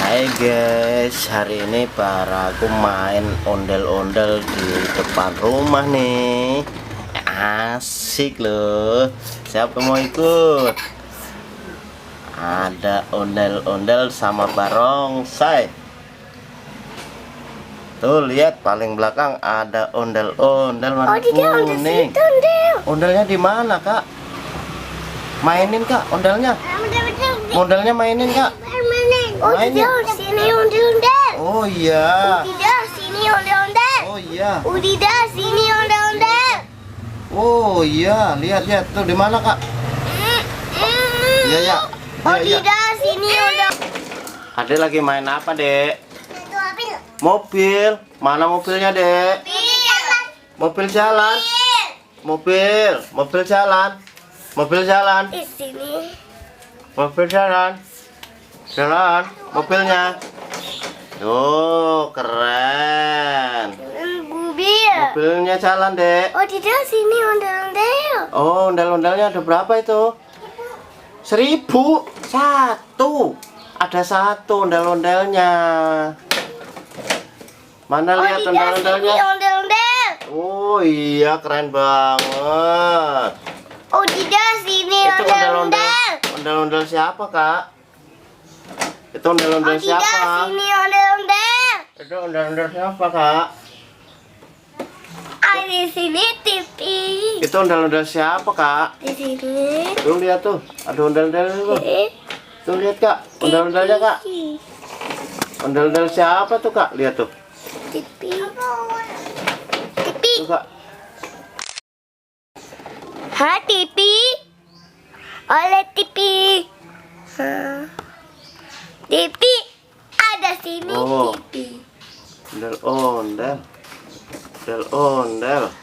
Hai guys, hari ini aku main ondel-ondel di depan rumah nih. Asik loh. Siapa mau ikut? Ada ondel-ondel sama barongsai. Tuh lihat paling belakang ada ondel-ondel warna kuning. Ondelnya di mana, Kak? Mainin, Kak, ondelnya. Modelnya mainin, Kak. Oh tidak, sini ondel-ondel. Oh iya. Tidak, sini ondel-ondel. Oh iya. Tidak, sini ondel-ondel. Oh iya, lihat tuh di mana, Kak? Iya ya. Oh tidak, sini ondel. Adek lagi main apa, Dek? Mobil. Mana mobilnya, Dek? Mobil jalan. Mobil jalan. Mobil jalan. Di sini. Mobil jalan. Jalan mobilnya. Oh, keren. Mobil. Mobilnya jalan, Dek. Oh tidak, sini ondel-ondel. Oh, ondel-ondelnya ada berapa itu? 1000. Satu. Ada satu ondel-ondelnya. Mana lihat ondel-ondelnya? Sini ondel-ondel. Oh iya, keren banget. Oh tidak, sini Itu ondel-ondel. ondel-ondel siapa, Kak? Itu ondel-ondel Oh tidak, siapa? sini ondel-ondel. Itu ondel-ondel siapa, Kak? Di sini TV. Itu ondel-ondel siapa, Kak? Di sini. Tuh lihat tuh, ada ondel-ondel tuh. TV. Tuh lihat, Kak, ondel-ondelnya, Kak. Ondel-ondel siapa tuh, Kak? Lihat tuh. TV. TV. Tuh, Kak. Ha, TV. Oleh TV. TV. Ada sini Oh. TV. Ondel-ondel. Ondel-ondel.